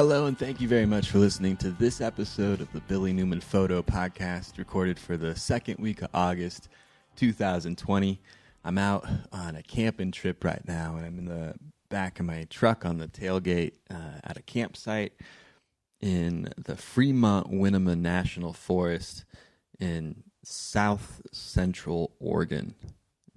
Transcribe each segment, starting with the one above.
Hello, and thank you very much for listening to this episode of the Billy Newman Photo Podcast, recorded for the second week of August 2020. I'm out on a camping trip right now, and I'm in the back of my truck on the tailgate at a campsite in the Fremont-Winema National Forest in south central Oregon.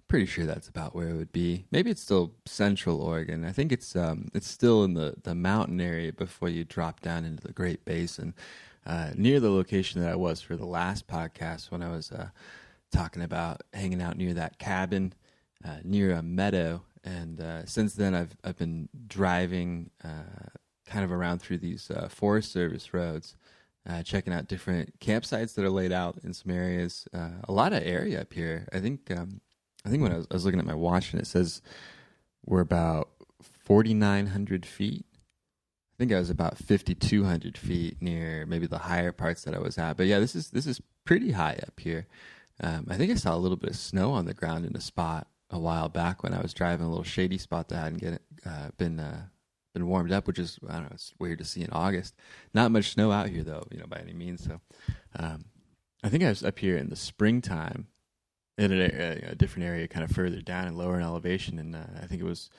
Pretty sure that's about where it would be. Maybe it's still central Oregon. I think it's still in the mountain area before you drop down into the Great Basin, near the location that I was for the last podcast when I was talking about hanging out near that cabin near a meadow. And since then, I've been driving kind of around through these Forest Service roads, checking out different campsites that are laid out in some areas. A lot of area up here. I think when I was looking at my watch and it says we're about 4,900 feet. I think I was about 5,200 feet near maybe the higher parts that I was at. But yeah, this is pretty high up here. I think I saw a little bit of snow on the ground in a spot a while back when I was driving a little shady spot that hadn't been warmed up, which is, I don't know, it's weird to see in August. Not much snow out here though, by any means. So I think I was up here in the springtime in a different area kind of further down and lower in elevation, and I think it was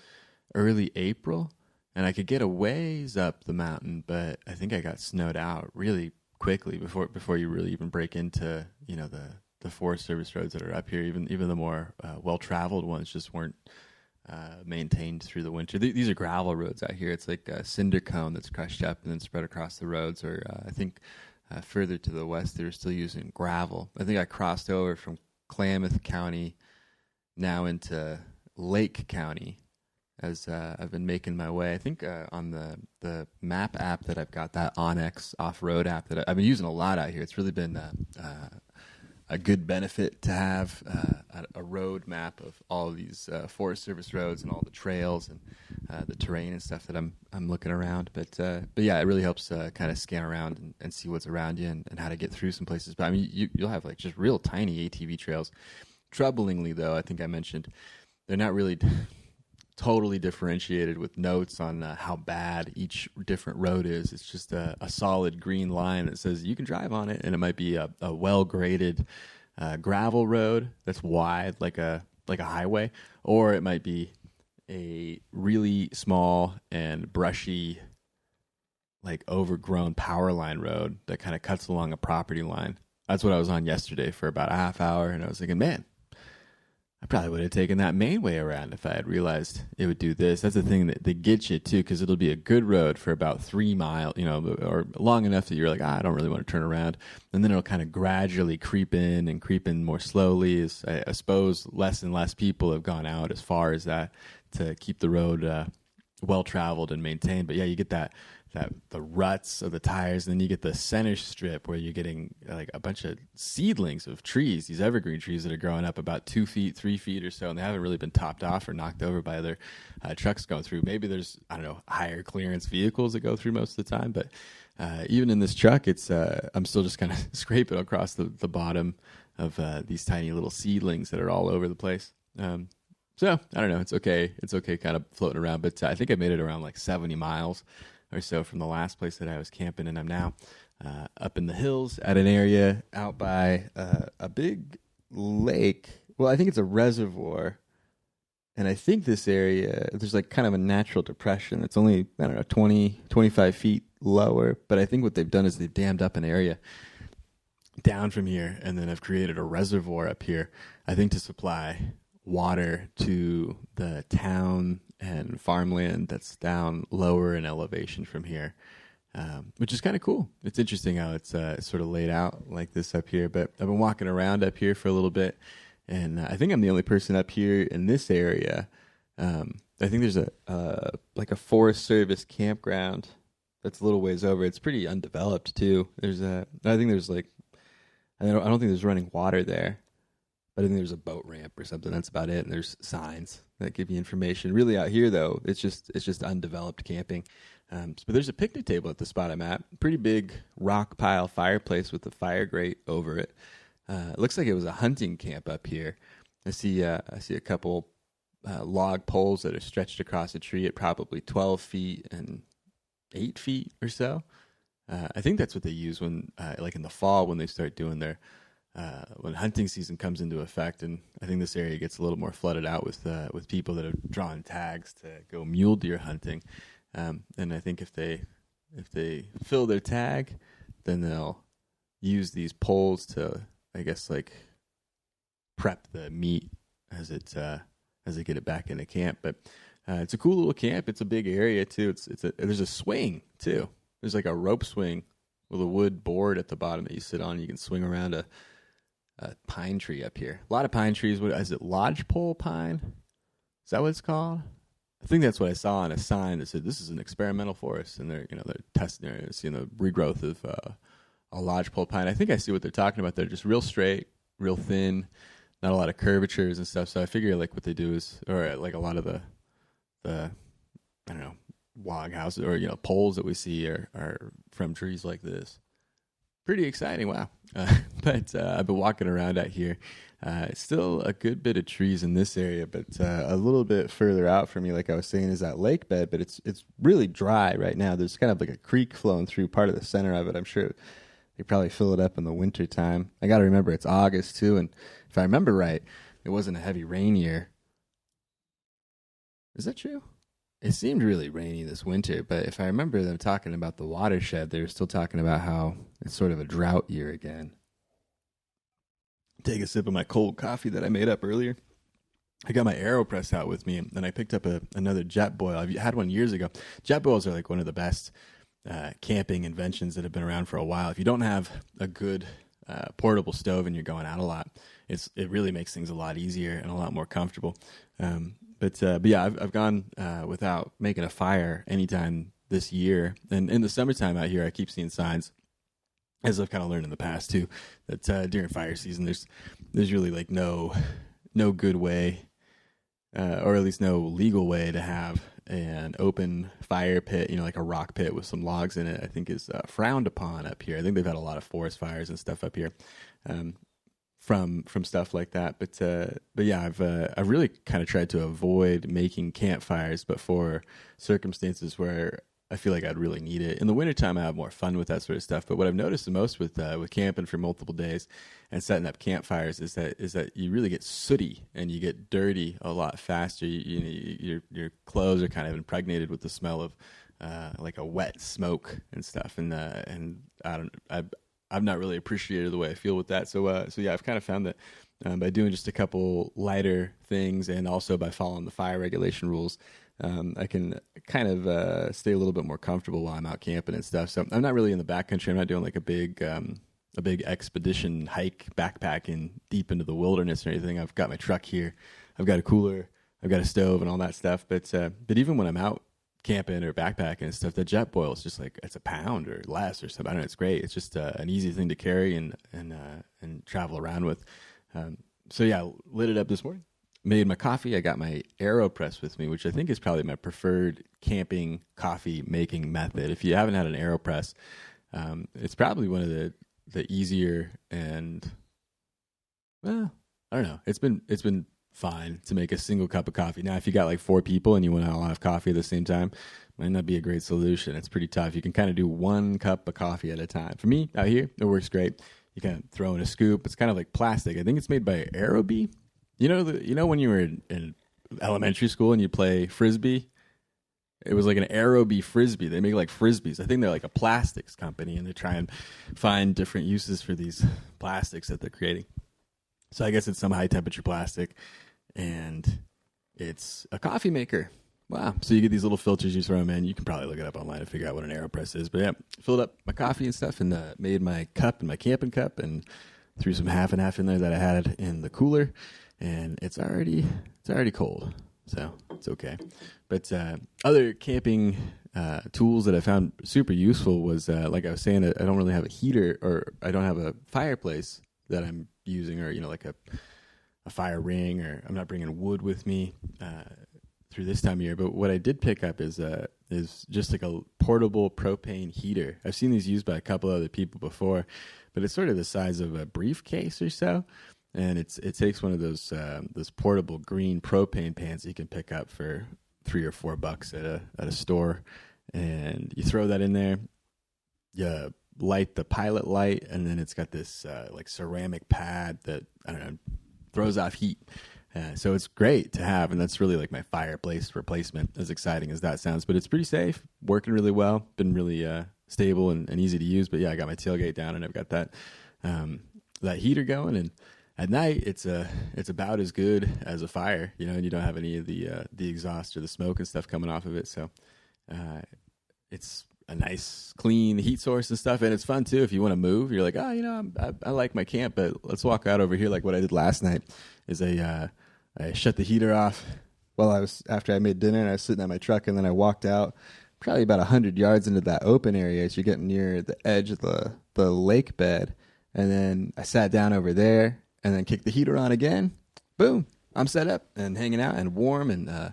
early April, and I could get a ways up the mountain, but I think I got snowed out really quickly before you really even break into the Forest Service roads that are up here. Even the more well-traveled ones just weren't maintained through the winter. These are gravel roads out here. It's like a cinder cone that's crushed up and then spread across the roads, or I think further to the west they're still using gravel. I think I crossed over from Klamath County now into Lake County as I've been making my way. I think on the map app that I've got, that Onyx off-road app that I've been using a lot out here, it's really been a good benefit to have a road map of all of these Forest Service roads and all the trails and the terrain and stuff that I'm looking around. But yeah, it really helps kind of scan around and see what's around you and how to get through some places. But I mean, you'll have like just real tiny ATV trails. Troublingly, though, I think I mentioned, they're not really totally differentiated with notes on how bad each different road is. It's just a solid green line that says you can drive on it, and it might be a well-graded gravel road that's wide like a highway, or it might be a really small and brushy, like overgrown power line road that kind of cuts along a property line. That's what I was on yesterday for about a half hour, and I was thinking, man, I probably would have taken that main way around if I had realized it would do this. That's the thing that they get you too, because it'll be a good road for about 3 miles, or long enough that you're like, I don't really want to turn around. And then it'll kind of gradually creep in more slowly. As I suppose less and less people have gone out as far as that to keep the road well traveled and maintained. But yeah, you get that the ruts of the tires, and then you get the center strip where you're getting like a bunch of seedlings of trees, these evergreen trees that are growing up about 2 feet, 3 feet or so, and they haven't really been topped off or knocked over by other trucks going through. Maybe there's, I don't know, higher clearance vehicles that go through most of the time, but even in this truck, it's I'm still just kind of scraping across the bottom of these tiny little seedlings that are all over the place. So I don't know, it's okay kind of floating around, but I think I made it around like 70 miles or so from the last place that I was camping, and I'm now up in the hills at an area out by a big lake. Well, I think it's a reservoir, and I think this area, there's like kind of a natural depression. It's only, 20, 25 feet lower, but I think what they've done is they've dammed up an area down from here, and then have created a reservoir up here, I think to supply water to the town and farmland that's down lower in elevation from here, which is kind of cool. It's interesting how it's sort of laid out like this up here. But I've been walking around up here for a little bit, and I think I'm the only person up here in this area. I think there's a Forest Service campground that's a little ways over. It's pretty undeveloped too. I don't think there's running water there. But I think there's a boat ramp or something. That's about it. And there's signs that give you information. Really out here, though, it's just undeveloped camping. But there's a picnic table at the spot I'm at. Pretty big rock pile fireplace with a fire grate over it. It looks like it was a hunting camp up here. I see a couple log poles that are stretched across a tree at probably 12 feet and 8 feet or so. I think that's what they use when, like in the fall, when they start doing their when hunting season comes into effect, and I think this area gets a little more flooded out with people that have drawn tags to go mule deer hunting. And I think if they fill their tag, then they'll use these poles to, I guess, like prep the meat as they get it back into camp. But it's a cool little camp. It's a big area too. There's a swing too. There's like a rope swing with a wood board at the bottom that you sit on. You can swing around a pine tree up here. A lot of pine trees. What is it? Lodgepole pine? Is that what it's called? I think that's what I saw on a sign that said this is an experimental forest, and they're testing the regrowth of a lodgepole pine. I think I see what they're talking about. They're just real straight, real thin, not a lot of curvatures and stuff. So I figure like what they do is, or like a lot of the I don't know, log houses or poles that we see are from trees like this. Pretty exciting, wow. But I've been walking around out here. Still a good bit of trees in this area, but a little bit further out from me, like I was saying, is that lake bed, but it's really dry right now. There's kind of like a creek flowing through part of the center of it. I'm sure they probably fill it up in the winter time. I got to remember it's August too, and if I remember right, it wasn't a heavy rain year. Is that true? It seemed really rainy this winter, but if I remember them talking about the watershed, they were still talking about how it's sort of a drought year again. Take a sip of my cold coffee that I made up earlier. I got my AeroPress out with me, and I picked up another jet boil. I've had one years ago. Jet boils are like one of the best camping inventions that have been around for a while. If you don't have a good portable stove and you're going out a lot, it really makes things a lot easier and a lot more comfortable. But yeah, I've gone without making a fire anytime this year. And in the summertime out here, I keep seeing signs, as I've kind of learned in the past too, that during fire season, there's really like no good way, or at least no legal way to have an open fire pit, like a rock pit with some logs in it, I think is frowned upon up here. I think they've had a lot of forest fires and stuff up here. From stuff like that, but yeah, I've really kind of tried to avoid making campfires, but for circumstances where I feel like I'd really need it. In the wintertime, I have more fun with that sort of stuff. But what I've noticed the most with camping for multiple days and setting up campfires is that you really get sooty and you get dirty a lot faster. Your clothes are kind of impregnated with the smell of like a wet smoke and stuff, and I've not really appreciated the way I feel with that. So yeah, I've kind of found that by doing just a couple lighter things and also by following the fire regulation rules, I can kind of stay a little bit more comfortable while I'm out camping and stuff. So I'm not really in the backcountry. I'm not doing like a big expedition hike, backpacking deep into the wilderness or anything. I've got my truck here. I've got a cooler. I've got a stove and all that stuff. But even when I'm out camping or backpacking and stuff, the jet boil is just like, it's a pound or less or something. I don't know, it's great. It's just an easy thing to carry and travel around with. So yeah, lit it up this morning, made my coffee. I got my AeroPress with me, which I think is probably my preferred camping coffee making method. If you haven't had an AeroPress, it's probably one of the easier and, well, I don't know. It's been fine to make a single cup of coffee. Now, if you got like 4 people and you want to all have coffee at the same time, might not be a great solution. It's pretty tough. You can kind of do 1 cup of coffee at a time. For me, out here, it works great. You kind of throw in a scoop. It's kind of like plastic. I think it's made by Aerobee. You know when you were in elementary school and you play Frisbee? It was like an Aerobee Frisbee. They make like Frisbees. I think they're like a plastics company, and they try and find different uses for these plastics that they're creating. So I guess it's some high-temperature plastic, and it's a coffee maker. Wow. So you get these little filters you throw them in. You can probably look it up online and figure out what an AeroPress is. But yeah, filled up my coffee and stuff and made my cup and my camping cup and threw some half and half in there that I had in the cooler. And it's already cold. So it's okay. But other camping tools that I found super useful was, like I was saying, I don't really have a heater, or I don't have a fireplace that I'm using, or, like a fire ring, or I'm not bringing wood with me through this time of year. But what I did pick up is just like a portable propane heater. I've seen these used by a couple other people before, but it's sort of the size of a briefcase or so. And it takes one of those portable green propane pans that you can pick up for $3 or $4 at a store. and you throw that in there. You light the pilot light, and then it's got this like ceramic pad that, I don't know, throws off heat. So it's great to have, and that's really like my fireplace replacement, as exciting as that sounds. But it's pretty safe, working really well, been really stable and easy to use. But yeah, I got my tailgate down, and I've got that that heater going, and at night it's about as good as a fire, and you don't have any of the exhaust or the smoke and stuff coming off of it. So it's a nice clean heat source and stuff, and it's fun too if you want to move. You're like, I like my camp, but let's walk out over here. Like what I did last night is I shut the heater off after I made dinner, and I was sitting at my truck, and then I walked out probably about 100 yards into that open area as you're getting near the edge of the lake bed. And then I sat down over there and then kicked the heater on again. Boom, I'm set up and hanging out and warm. And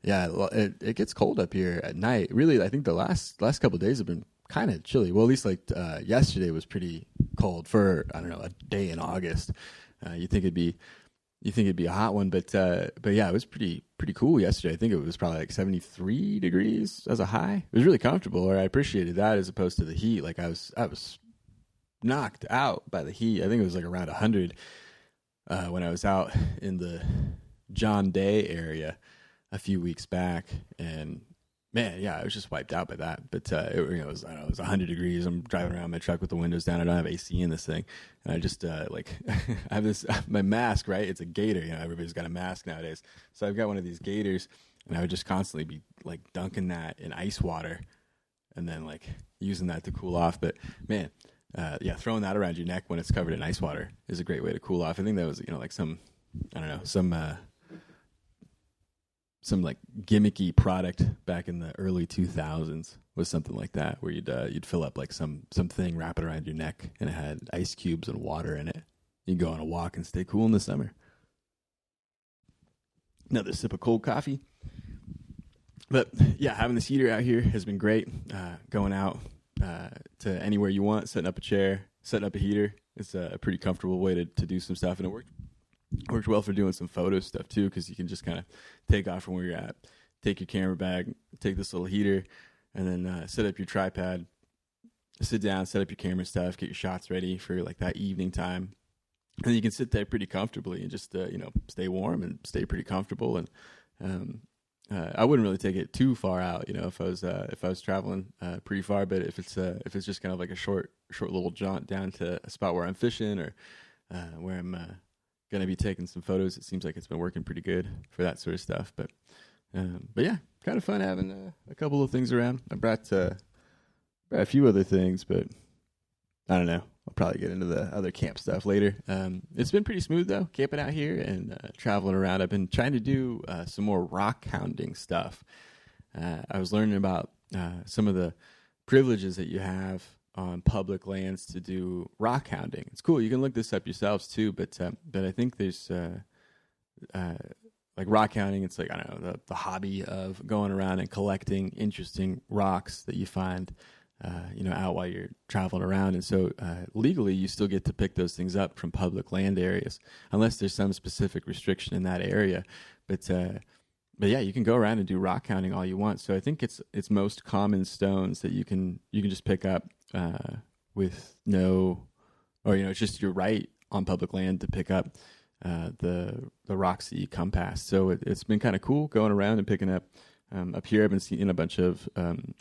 it gets cold up here at night. Really, I think the last couple of days have been kind of chilly. Well, at least like yesterday was pretty cold for, I don't know, a day in August. You think it'd be a hot one, but yeah, it was pretty cool yesterday. I think it was probably like 73 degrees as a high. It was really comfortable, or I appreciated that as opposed to the heat. Like I was knocked out by the heat. I think it was like around 100 when I was out in the John Day area a few weeks back, and man, yeah, I was just wiped out by that. But it was 100 degrees. I'm driving around my truck with the windows down. I don't have AC in this thing, and I just I have this my mask, right? It's a gator. Everybody's got a mask nowadays, so I've got one of these gators, and I would just constantly be like dunking that in ice water, and then like using that to cool off. But man, throwing that around your neck when it's covered in ice water is a great way to cool off. I think that was like some, I don't know, some like gimmicky product back in the early 2000s was something like that, where you'd fill up like something, wrap it around your neck, and it had ice cubes and water in it. You'd go on a walk and stay cool in the summer. Another sip of cold coffee. But yeah, having this heater out here has been great. Going out to anywhere you want, setting up a chair, setting up a heater. It's a pretty comfortable way to do some stuff, and it worked well for doing some photo stuff too, because you can just kind of take off from where you're at, take your camera bag, take this little heater, and then set up your tripod, sit down, set up your camera stuff, get your shots ready for like that evening time, and you can sit there pretty comfortably and just stay warm and stay pretty comfortable. And I wouldn't really take it too far out, if I was traveling pretty far. But if it's just kind of like a short little jaunt down to a spot where I'm fishing or where I'm going to be taking some photos, it seems like it's been working pretty good for that sort of stuff. But yeah, kind of fun having a couple of things around. I brought a few other things, but I don't know. I'll probably get into the other camp stuff later. It's been pretty smooth though, camping out here and traveling around. I've been trying to do some more rockhounding stuff. I was learning about some of the privileges that you have on public lands to do rockhounding. It's cool. You can look this up yourselves too, but I think there's like rockhounding. It's like, I don't know, the hobby of going around and collecting interesting rocks that you find out while you're traveling around. And so legally, you still get to pick those things up from public land areas, unless there's some specific restriction in that area. But yeah, you can go around and do rockhounding all you want. So I think it's most common stones that you can just pick up with it's just your right on public land to pick up the rocks that you come past. So it's been kind of cool going around and picking up. Up here, I've been seeing a bunch of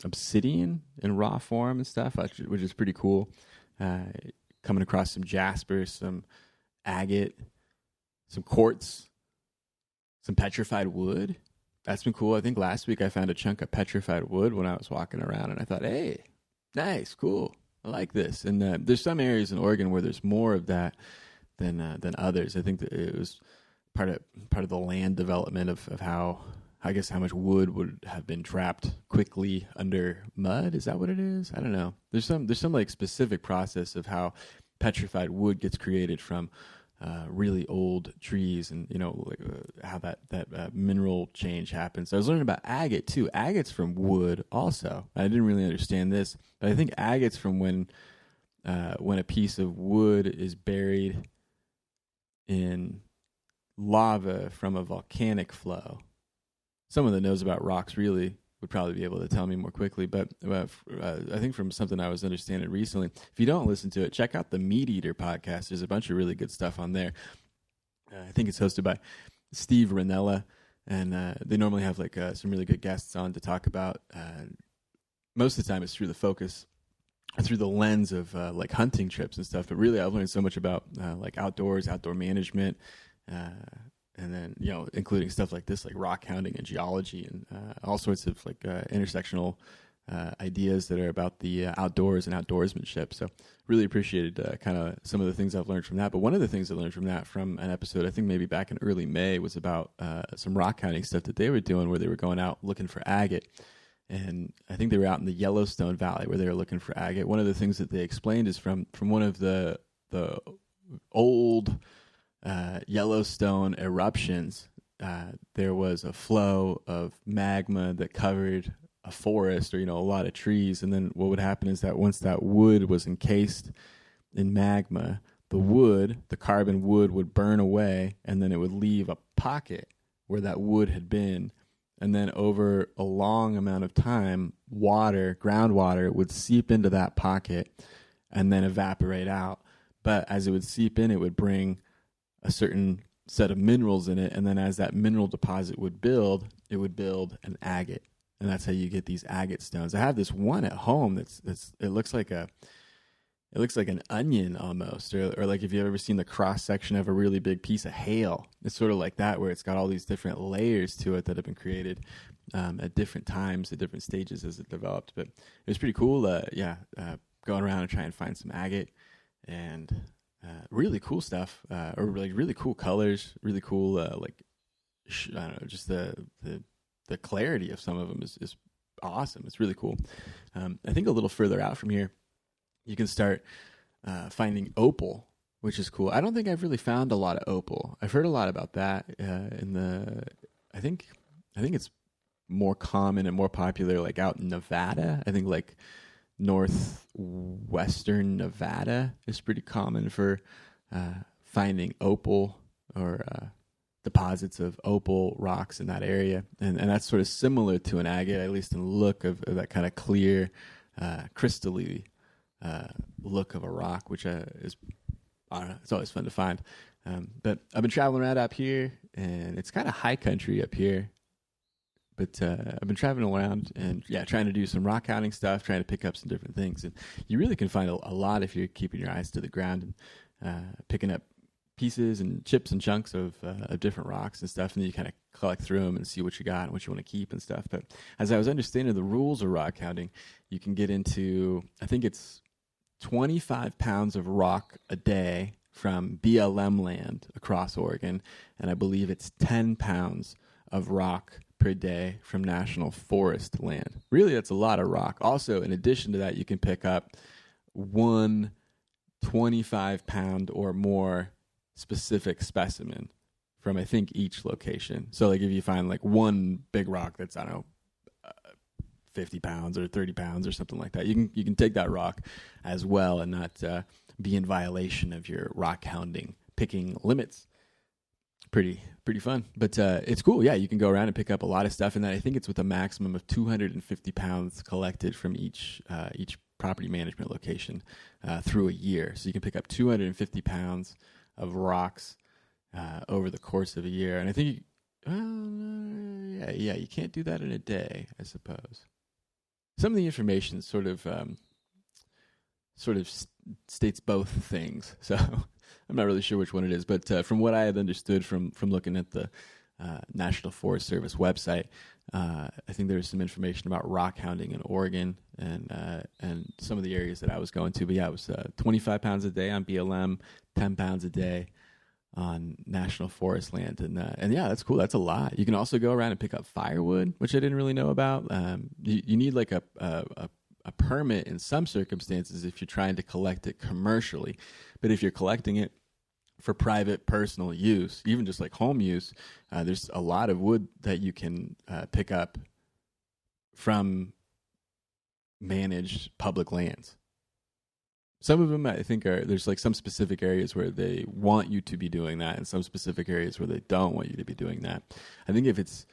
obsidian in raw form and stuff, which is pretty cool. Coming across some jasper, some agate, some quartz, some petrified wood. That's been cool. I think last week I found a chunk of petrified wood when I was walking around, and I thought, hey, nice, cool. I like this. And there's some areas in Oregon where there's more of that than others. I think that it was part of the land development of how much wood would have been trapped quickly under mud. Is that what it is? I don't know. There's some like specific process of how petrified wood gets created from really old trees, and how that mineral change happens. So I was learning about agate too. Agate's from wood also. I didn't really understand this, but I think agate's from when a piece of wood is buried in lava from a volcanic flow. Someone that knows about rocks really would probably be able to tell me more quickly. But I think from something I was understanding recently, if you don't listen to it, check out the Meat Eater podcast. There's a bunch of really good stuff on there. I think it's hosted by Steve Ranella, and they normally have like some really good guests on to talk about. Most of the time it's through the lens of like hunting trips and stuff. But really I've learned so much about like outdoor management, and then, including stuff like this, like rockhounding and geology and all sorts of like intersectional ideas that are about the outdoors and outdoorsmanship. So really appreciated kind of some of the things I've learned from that. But one of the things I learned from that, from an episode I think maybe back in early May, was about some rockhounding stuff that they were doing, where they were going out looking for agate. And I think they were out in the Yellowstone Valley where they were looking for agate. One of the things that they explained is from one of the old Yellowstone eruptions, there was a flow of magma that covered a forest, or a lot of trees. And then what would happen is that once that wood was encased in magma, the carbon wood would burn away, and then it would leave a pocket where that wood had been. And then over a long amount of time, groundwater would seep into that pocket and then evaporate out. But as it would seep in, it would bring a certain set of minerals in it. And then as that mineral deposit would build, it would build an agate. And that's how you get these agate stones. I have this one at home it looks like an onion almost, or like if you've ever seen the cross section of a really big piece of hail. It's sort of like that, where it's got all these different layers to it that have been created at different times, at different stages as it developed. But it was pretty cool. Going around and trying to find some agate, and really cool stuff, or like really cool colors, really cool I don't know, just the clarity of some of them is awesome. It's really cool. I think a little further out from here, you can start finding opal, which is cool. I don't think I've really found a lot of opal. I've heard a lot about that I think it's more common and more popular like out in Nevada. I think like northwestern Nevada is pretty common for finding opal, or deposits of opal rocks in that area. And that's sort of similar to an agate, at least in the look of that kind of clear, crystally look of a rock, which is, I don't know, it's always fun to find. But I've been traveling around up here, and it's kind of high country up here. But I've been traveling around and, trying to do some rockhounding stuff, trying to pick up some different things. And you really can find a lot if you're keeping your eyes to the ground and picking up pieces and chips and chunks of different rocks and stuff. And then you kind of collect through them and see what you got and what you want to keep and stuff. But as I was understanding the rules of rockhounding, you can get into, I think it's 25 pounds of rock a day from BLM land across Oregon. And I believe it's 10 pounds of rock per day from national forest land. Really, that's a lot of rock. Also, in addition to that, you can pick up one 25-pound or more specific specimen from, I think, each location. So, like, if you find, like, one big rock that's, I don't know, 50 pounds or 30 pounds or something like that, you can take that rock as well and not be in violation of your rockhounding picking limits. Pretty fun, but it's cool. Yeah, you can go around and pick up a lot of stuff, and then I think it's with a maximum of 250 pounds collected from each property management location through a year. So you can pick up 250 pounds of rocks over the course of a year, and I think you can't do that in a day, I suppose. Some of the information sort of states both things, so I'm not really sure which one it is, but from what I had understood from looking at the National Forest Service website, I think there was some information about rockhounding in Oregon and some of the areas that I was going to. But yeah, it was 25 pounds a day on BLM, 10 pounds a day on national forest land, and yeah, that's cool. That's a lot. You can also go around and pick up firewood, which I didn't really know about. You need like a permit in some circumstances if you're trying to collect it commercially. But if you're collecting it for private, personal use, even just like home use, there's a lot of wood that you can pick up from managed public lands. Some of them, I think, there's like some specific areas where they want you to be doing that, and some specific areas where they don't want you to be doing that. I think if it's,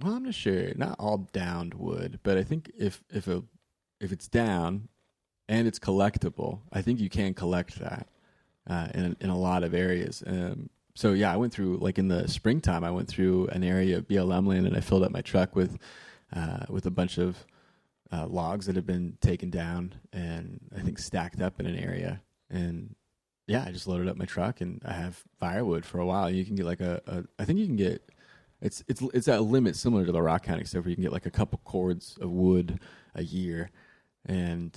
Well, I'm not sure. Not all downed wood, but I think if it's down and it's collectible, I think you can collect that in a lot of areas. So yeah, I went through, like in the springtime, I went through an area of BLM land and I filled up my truck with a bunch of logs that have been taken down and I think stacked up in an area. And yeah, I just loaded up my truck and I have firewood for a while. You can get like I think you can get, it's at a limit similar to the rockhounding stuff where you can get like a couple cords of wood a year and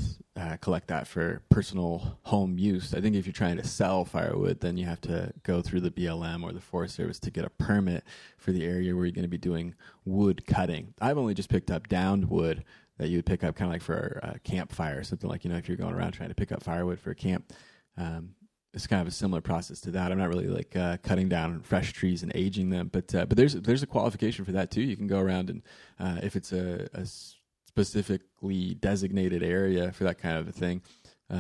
collect that for personal home use. I think if you're trying to sell firewood, then you have to go through the BLM or the Forest Service to get a permit for the area where you're going to be doing wood cutting. I've only just picked up downed wood that you would pick up kind of like for a campfire or something, like, if you're going around trying to pick up firewood for a camp. It's kind of a similar process to that. I'm not really like cutting down fresh trees and aging them, but there's a qualification for that too. You can go around and if it's a specifically designated area for that kind of a thing,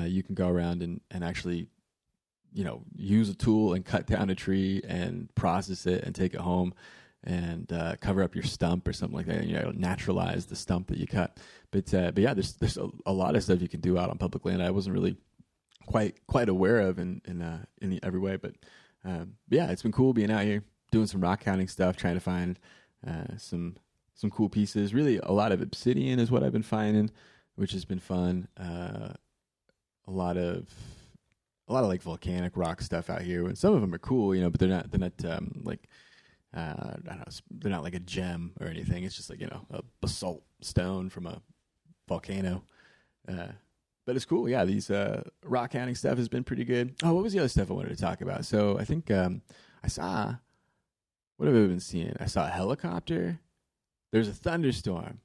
you can go around and actually, use a tool and cut down a tree and process it and take it home and cover up your stump or something like that. And, naturalize the stump that you cut. But yeah, there's a lot of stuff you can do out on public land. I wasn't really quite aware of in every way, but yeah, it's been cool being out here doing some rock hounding stuff, trying to find some cool pieces. Really, a lot of obsidian is what I've been finding, which has been fun. A lot of like volcanic rock stuff out here. And some of them are cool, but they're not like I don't know, they're not like a gem or anything. It's just like a basalt stone from a volcano. But it's cool. Yeah, these rock hounding stuff has been pretty good. Oh, what was the other stuff I wanted to talk about? So I think I saw, what have I been seeing? I saw a helicopter. There's a thunderstorm.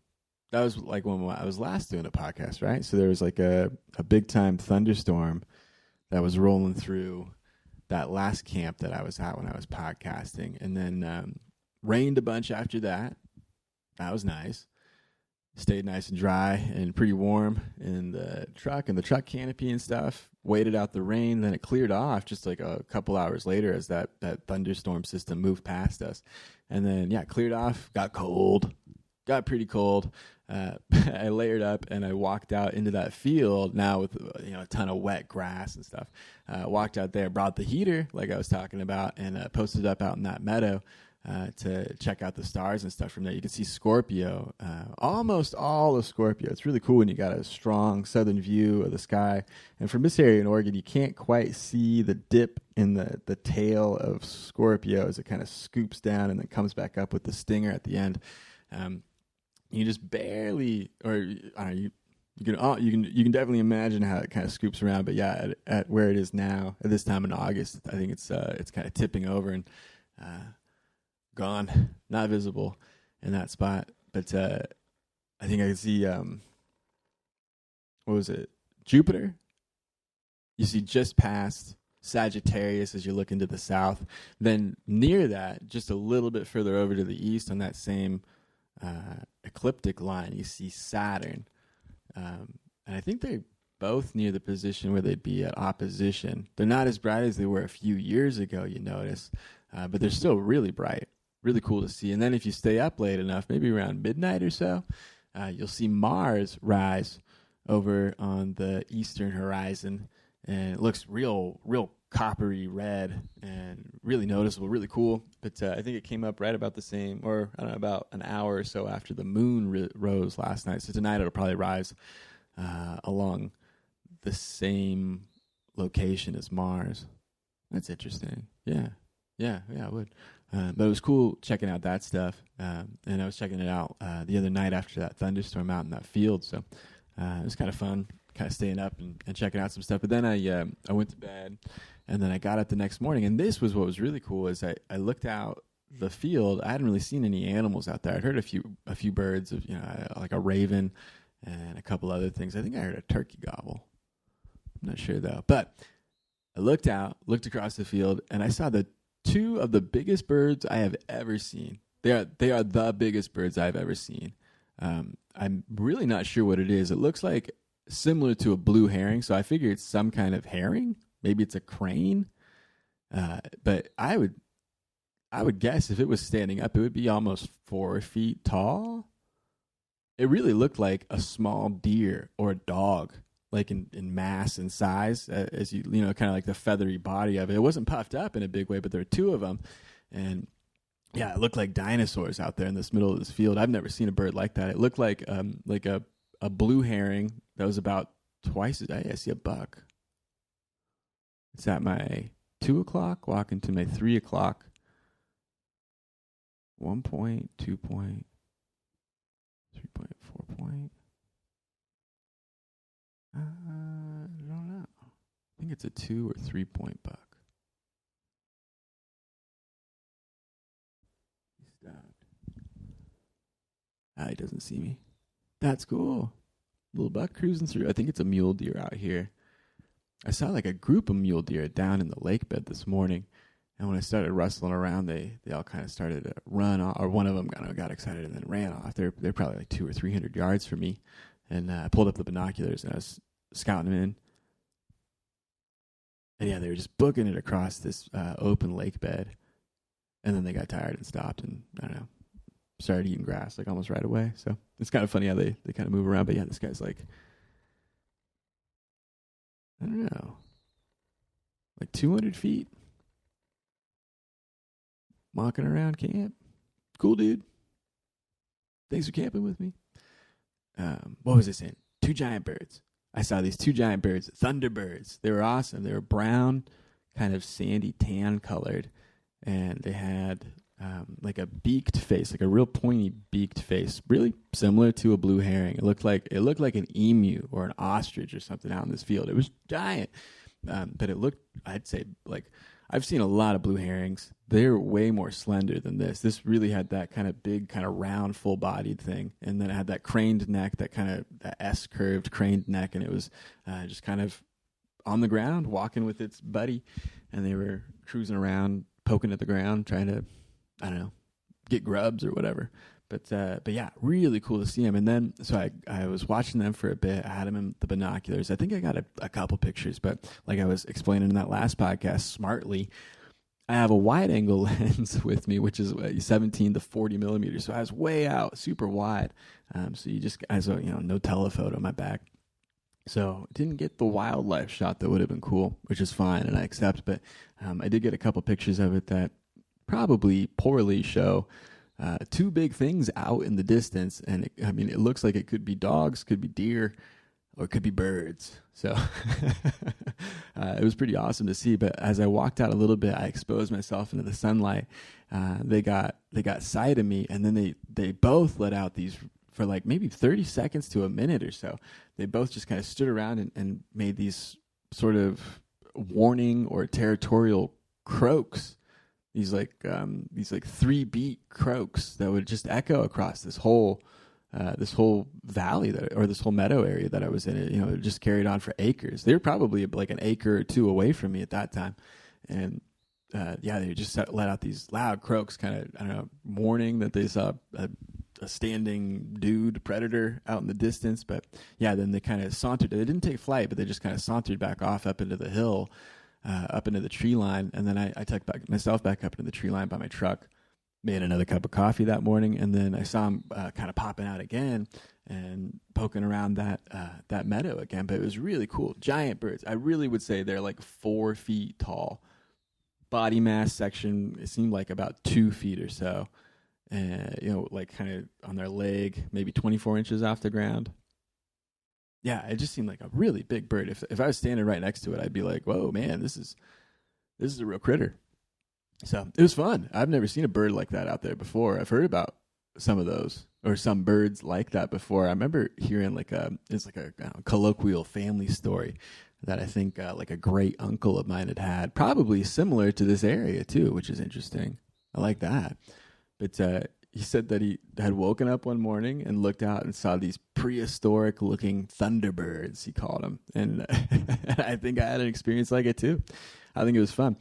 That was like when I was last doing a podcast, right? So there was like a big time thunderstorm that was rolling through that last camp that I was at when I was podcasting. And then rained a bunch after that. That was nice. Stayed nice and dry and pretty warm in the truck and the truck canopy and stuff. Waited out the rain, then it cleared off just like a couple hours later as that thunderstorm system moved past us. And then, yeah, cleared off, got pretty cold. I layered up and I walked out into that field now with a ton of wet grass and stuff. Walked out there, brought the heater like I was talking about, and posted up out in that meadow. To check out the stars and stuff from there. You can see Scorpio, almost all of Scorpio. It's really cool when you got a strong southern view of the sky. And from this area in Oregon, you can't quite see the dip in the tail of Scorpio as it kind of scoops down and then comes back up with the stinger at the end. You just barely, or I don't know, you can definitely imagine how it kind of scoops around. But yeah, at where it is now at this time in August, I think it's kind of tipping over and gone, not visible in that spot. But I think I can see what was it, Jupiter. You see just past Sagittarius as you look into the south. Then near that, just a little bit further over to the east on that same ecliptic line, you see Saturn. And I think they're both near the position where they'd be at opposition. They're not as bright as they were a few years ago, you notice, but they're still really bright. Really cool to see. And then if you stay up late enough, maybe around midnight or so, you'll see Mars rise over on the eastern horizon. And it looks real coppery red and really noticeable, really cool. But I think it came up right about the same, or I don't know, about an hour or so after the moon rose last night. So tonight it'll probably rise along the same location as Mars. That's interesting. Yeah, it would. But it was cool checking out that stuff. And I was checking it out the other night after that thunderstorm out in that field. So it was kind of fun, kind of staying up and checking out some stuff. But then I went to bed, and then I got up the next morning. And this was what was really cool is I looked out the field. I hadn't really seen any animals out there. I'd heard a few birds, of like a raven and a couple other things. I think I heard a turkey gobble. I'm not sure, though. But I looked across the field, and I saw the two of the biggest birds I have ever seen. They are the biggest birds I've ever seen. I'm really not sure what it is. It looks like similar to a blue heron, so I figure it's some kind of herring. Maybe it's a crane. But I I would guess if it was standing up, it would be almost 4 feet tall. It really looked like a small deer or a dog, like in mass and size, as you know, kind of like the feathery body of it. It wasn't puffed up in a big way, but there were two of them. And yeah, it looked like dinosaurs out there in this middle of this field. I've never seen a bird like that. It looked like a blue herring that was about twice as, I see a buck. It's at my 2 o'clock, walking to my 3 o'clock. 1 point, 2 point, 3 point, 4 point. I don't know. I think it's a 2 or 3 point buck. He stopped. He doesn't see me. That's cool. Little buck cruising through. I think it's a mule deer out here. I saw like a group of mule deer down in the lake bed this morning. And when I started rustling around, they all kind of started to run off, or one of them got excited and then ran off. They're probably like 200 or 300 yards from me. And I pulled up the binoculars and I was scouting them in. And yeah, they were just booking it across this open lake bed. And then they got tired and stopped and, I don't know, started eating grass like almost right away. So it's kind of funny how they kind of move around. But yeah, this guy's like, I don't know, like 200 feet. Walking around camp. Cool, dude. Thanks for camping with me. What was I saying? 2 giant birds. I saw these 2 giant birds, thunderbirds. They were awesome. They were brown, kind of sandy tan colored, and they had like a beaked face, like a real pointy beaked face, really similar to a blue herring. It looked like an emu or an ostrich or something out in this field. It was giant, but it looked, I'd say, like, I've seen a lot of blue herrings. They're way more slender than this. This really had that kind of big, kind of round, full-bodied thing. And then it had that craned neck, that kind of that S-curved craned neck, and it was just kind of on the ground, walking with its buddy. And they were cruising around, poking at the ground, trying to, I don't know, get grubs or whatever. But yeah, really cool to see them. And then, so I was watching them for a bit. I had them in the binoculars. I think I got a couple pictures, but like I was explaining in that last podcast, smartly, I have a wide angle lens with me, which is 17 to 40 millimeters. So I was way out, super wide. So you just, no telephoto on my back. So didn't get the wildlife shot that would have been cool, which is fine, and I accept. But I did get a couple pictures of it that probably poorly show 2 big things out in the distance, and it looks like it could be dogs, could be deer, or it could be birds. So it was pretty awesome to see. But as I walked out a little bit, I exposed myself into the sunlight. They got sight of me, and then they both let out these, for like maybe 30 seconds to a minute or so. They both just kind of stood around and made these sort of warning or territorial croaks. These 3-beat croaks that would just echo across this whole valley or this whole meadow area that I was in. It just carried on for acres. They were probably like an acre or 2 away from me at that time, and they just let out these loud croaks, kind of, I don't know, warning that they saw a standing dude predator out in the distance. But yeah, then they kind of sauntered. They didn't take flight, but they just kind of sauntered back off up into the hill. Up into the tree line, and then I took myself back up into the tree line by my truck, made another cup of coffee that morning, and then I saw him kind of popping out again and poking around that meadow again. But it was really cool. Giant birds. I really would say they're like 4 feet tall. Body mass section, it seemed like about 2 feet or so. Like kind of on their leg, maybe 24 inches off the ground. Yeah, it just seemed like a really big bird. If I was standing right next to it, I'd be like, whoa, man, this is a real critter. So it was fun. I've never seen a bird like that out there before. I've heard about some of those, or some birds like that before. I remember hearing it's like a colloquial family story that I think like a great uncle of mine had, probably similar to this area too, which is interesting. I like that. But he said that he had woken up one morning and looked out and saw these prehistoric-looking thunderbirds, he called them. And I think I had an experience like it, too. I think it was fun.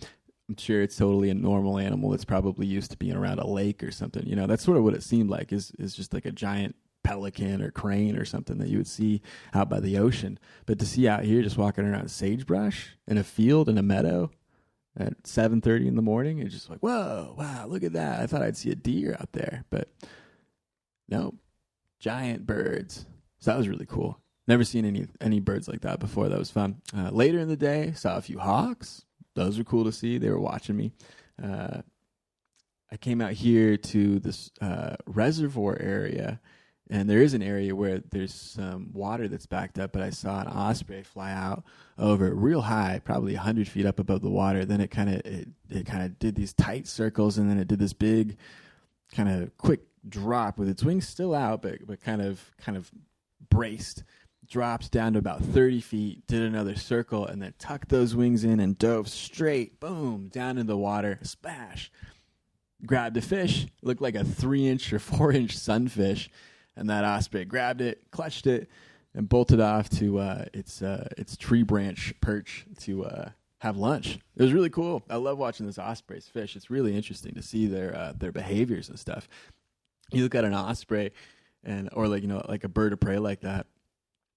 I'm sure it's totally a normal animal that's probably used to being around a lake or something. That's sort of what it seemed like, is just like a giant pelican or crane or something that you would see out by the ocean. But to see out here just walking around sagebrush in a field in a meadow, at 7:30 in the morning. It's just like, whoa, wow, look at that. I thought I'd see a deer out there, but no, giant birds. So that was really cool. Never seen any birds like that before. That was fun. Later in the day, saw a few hawks. Those were cool to see. They were watching me. I came out here to this reservoir area, and there is an area where there's some water that's backed up, but I saw an osprey fly out over real high, probably 100 feet up above the water. Then it kind of did these tight circles, and then it did this big kind of quick drop with its wings still out, but kind of braced, dropped down to about 30 feet, did another circle, and then tucked those wings in and dove straight, boom, down into the water, splash. Grabbed a fish, looked like a 3-inch or 4-inch sunfish, and that osprey grabbed it, clutched it, and bolted off to its tree branch perch to have lunch. It was really cool. I love watching this ospreys fish. It's really interesting to see their behaviors and stuff. You look at an osprey, or like a bird of prey like that,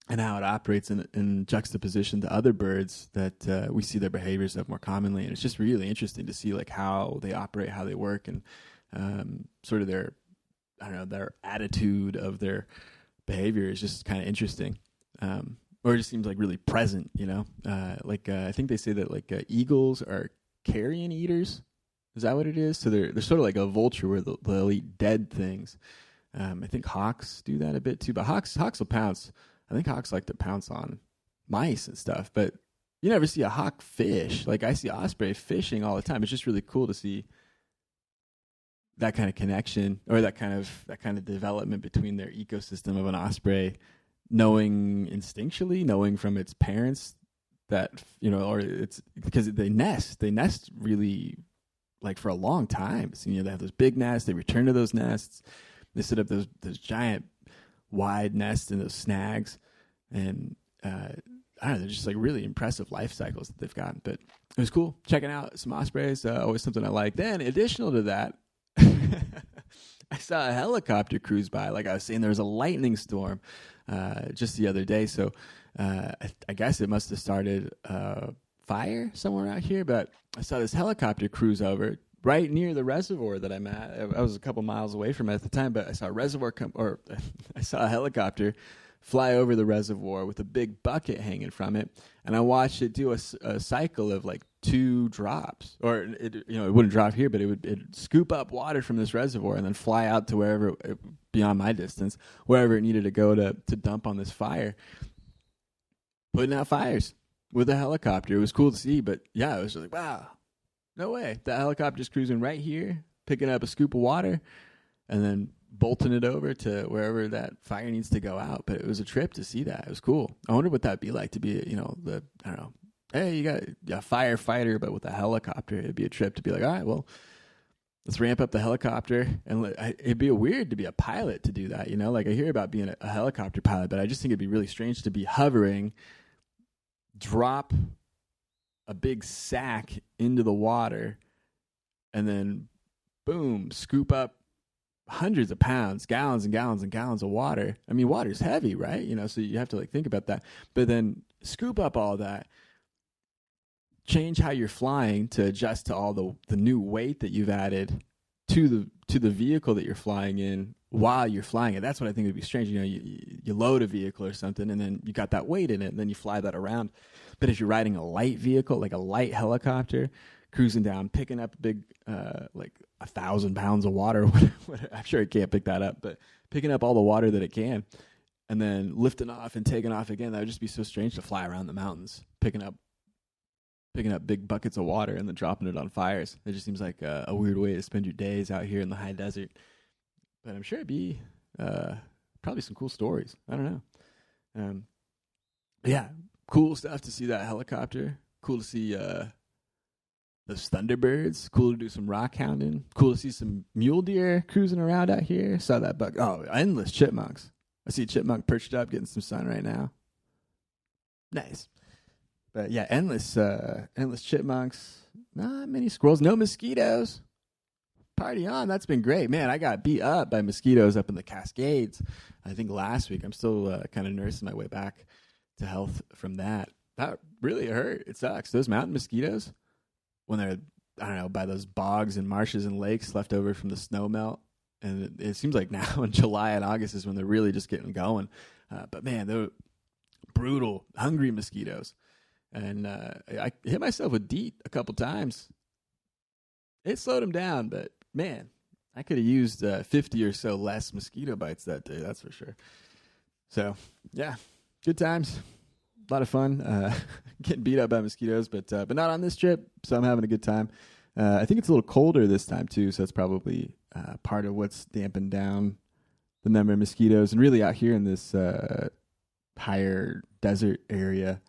and how it operates in juxtaposition to other birds that we see their behaviors of more commonly. And it's just really interesting to see like how they operate, how they work, and sort of their attitude of their behavior is just kind of interesting. Or it just seems like really present, I think they say that like eagles are carrion eaters. Is that what it is? So they're sort of like a vulture where they'll eat dead things. I think hawks do that a bit too, but hawks will pounce. I think hawks like to pounce on mice and stuff, but you never see a hawk fish. Like I see osprey fishing all the time. It's just really cool to see that kind of connection, or that kind of development between their ecosystem of an osprey, knowing instinctually, knowing from its parents that, or it's because they nest really like for a long time. So, they have those big nests, they return to those nests, they set up those giant wide nests and those snags, and I don't know, they're just like really impressive life cycles that they've gotten. But it was cool checking out some ospreys. Always something I like. Then additional to that, I saw a helicopter cruise by. Like I was saying, there was a lightning storm just the other day, so I guess it must have started a fire somewhere out here. But I saw this helicopter cruise over right near the reservoir that I'm at. I was a couple miles away from it at the time, but I saw a reservoir I saw a helicopter fly over the reservoir with a big bucket hanging from it, and I watched it do a cycle of like 2 drops, or it wouldn't drop here, but it'd scoop up water from this reservoir and then fly out to wherever, beyond my distance, wherever it needed to go to dump on this fire, putting out fires with a helicopter. It was cool to see, but yeah, it was just like, wow. No way. The helicopter's cruising right here, picking up a scoop of water, and then bolting it over to wherever that fire needs to go out. But it was a trip to see that. It was cool. I wonder what that'd be like to be, hey, you got a firefighter, but with a helicopter. It'd be a trip to be like, all right, well, let's ramp up the helicopter. And it'd be weird to be a pilot to do that, Like I hear about being a helicopter pilot, but I just think it'd be really strange to be hovering, drop a big sack into the water, and then boom, scoop up hundreds of pounds, gallons and gallons and gallons of water. I mean, water's heavy, right? So you have to like think about that. But then scoop up all that, change how you're flying to adjust to all the new weight that you've added to the vehicle that you're flying in while you're flying it. That's what I think would be strange. You load a vehicle or something, and then you got that weight in it, and then you fly that around. But if you're riding a light vehicle, like a light helicopter, cruising down, picking up a big, like 1,000 pounds of water, I'm sure it can't pick that up, but picking up all the water that it can, and then lifting off and taking off again, that would just be so strange to fly around the mountains, picking up big buckets of water and then dropping it on fires. It just seems like a weird way to spend your days out here in the high desert. But I'm sure it'd be probably some cool stories. I don't know. Yeah, cool stuff to see that helicopter. Cool to see those thunderbirds. Cool to do some rockhounding. Cool to see some mule deer cruising around out here. Saw that buck. Oh, endless chipmunks. I see a chipmunk perched up getting some sun right now. Nice. But yeah, endless chipmunks. Not many squirrels. No mosquitoes. Party on. That's been great. Man, I got beat up by mosquitoes up in the Cascades, I think last week. I'm still kind of nursing my way back to health from that. That really hurt. It sucks. Those mountain mosquitoes, when they're, I don't know, by those bogs and marshes and lakes left over from the snow melt. And it seems like now in July and August is when they're really just getting going. But man, they're brutal, hungry mosquitoes. And I hit myself with DEET a couple times. It slowed them down, but man, I could have used 50 or so less mosquito bites that day, that's for sure. So, yeah, good times. A lot of fun getting beat up by mosquitoes, but not on this trip, so I'm having a good time. I think it's a little colder this time, too, so that's probably part of what's dampened down the number of mosquitoes. And really out here in this higher desert area,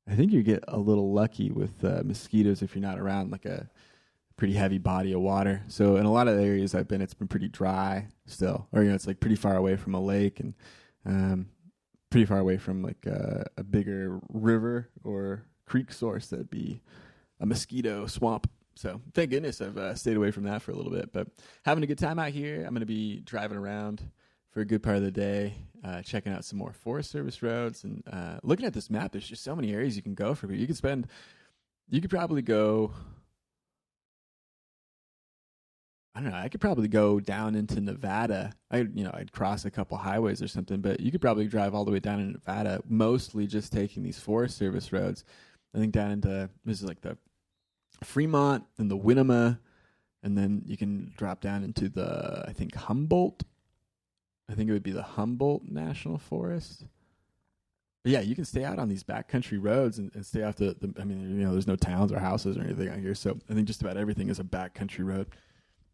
I think you get a little lucky with mosquitoes if you're not around like a pretty heavy body of water. So in a lot of the areas I've been, it's been pretty dry still, or it's like pretty far away from a lake and pretty far away from like a bigger river or creek source that'd be a mosquito swamp. So thank goodness I've stayed away from that for a little bit, but having a good time out here. I'm going to be driving around for a good part of the day, checking out some more Forest Service roads and looking at this map. There's just so many areas you can go for. You could probably go, I don't know, I could probably go down into Nevada. I'd cross a couple highways or something, but you could probably drive all the way down in Nevada, mostly just taking these Forest Service roads. I think down into, this is like the Fremont and the Winema, and then you can drop down into I think Humboldt. I think it would be the Humboldt National Forest. But yeah, you can stay out on these backcountry roads and stay off there's no towns or houses or anything out here. So I think just about everything is a backcountry road.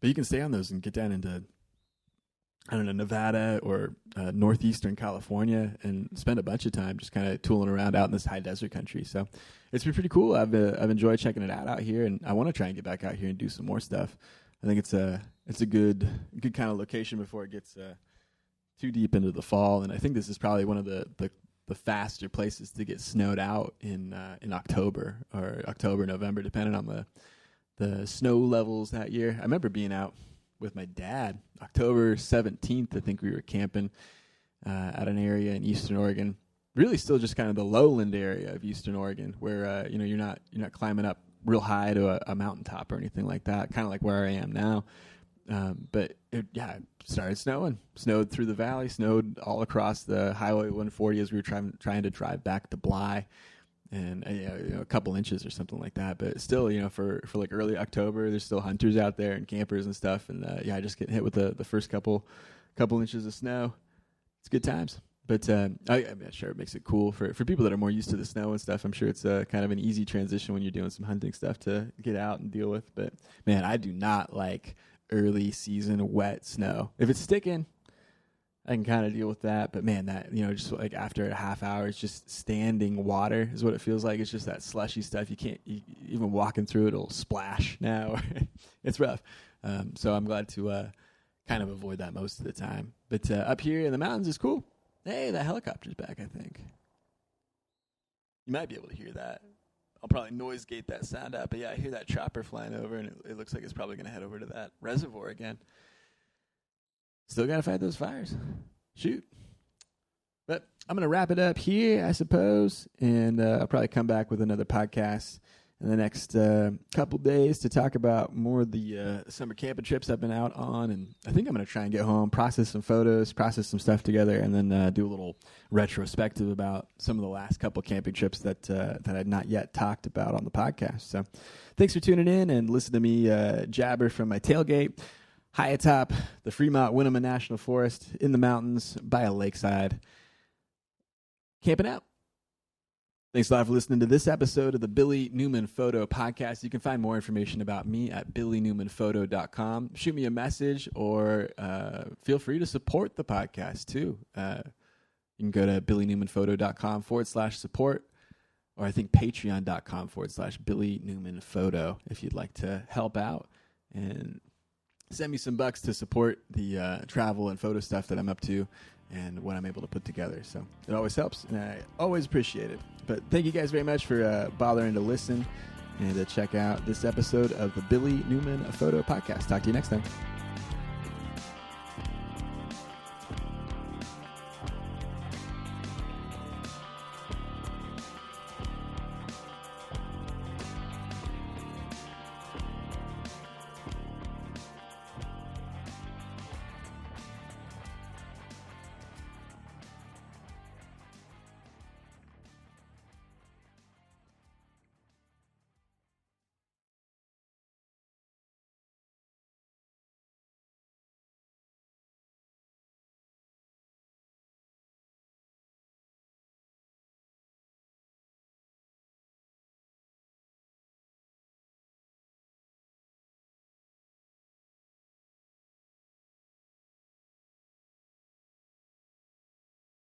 But you can stay on those and get down into, I don't know, Nevada or northeastern California and spend a bunch of time just kind of tooling around out in this high desert country. So it's been pretty cool. I've enjoyed checking it out here, and I want to try and get back out here and do some more stuff. I think it's a good kind of location before it gets too deep into the fall. And I think this is probably one of the faster places to get snowed out in October or October, November, depending on the snow levels that year. I remember being out with my dad October 17th. I think we were camping at an area in Eastern Oregon, really still just kind of the lowland area of Eastern Oregon, where you're not climbing up real high to a mountaintop or anything like that, kind of like where I am now. But it started snowed through the valley, snowed all across the Highway 140 as we were trying to drive back to Bly. And a couple inches or something like that, but still, for like early October, there's still hunters out there and campers and stuff. And just getting hit with the first couple inches of snow. It's good times. But I'm sure it makes it cool for people that are more used to the snow and stuff. I'm sure it's kind of an easy transition when you're doing some hunting stuff to get out and deal with. But man, I do not like early season wet snow. If it's sticking, I can kind of deal with that, but man, that, just like after a half hour, it's just standing water is what it feels like. It's just that slushy stuff. Even walking through it'll splash now. It's rough. So I'm glad to kind of avoid that most of the time. But up here in the mountains is cool. Hey, that helicopter's back, I think. You might be able to hear that. I'll probably noise gate that sound out, but yeah, I hear that chopper flying over, and it looks like it's probably going to head over to that reservoir again. Still got to fight those fires. Shoot. But I'm going to wrap it up here, I suppose, and I'll probably come back with another podcast in the next couple days to talk about more of the summer camping trips I've been out on. And I think I'm going to try and get home, process some photos, process some stuff together, and then do a little retrospective about some of the last couple camping trips that I'd not yet talked about on the podcast. So thanks for tuning in and listen to me jabber from my tailgate high atop the Fremont Winema National Forest in the mountains by a lakeside, camping out. Thanks a lot for listening to this episode of the Billy Newman Photo Podcast. You can find more information about me at billynewmanphoto.com. Shoot me a message or feel free to support the podcast too. You can go to billynewmanphoto.com/support, or I think patreon.com/billynewmanphoto if you'd like to help out and send me some bucks to support the travel and photo stuff that I'm up to and what I'm able to put together. So it always helps, and I always appreciate it. But thank you guys very much for bothering to listen and to check out this episode of the Billy Newman Photo Podcast. Talk to you next time.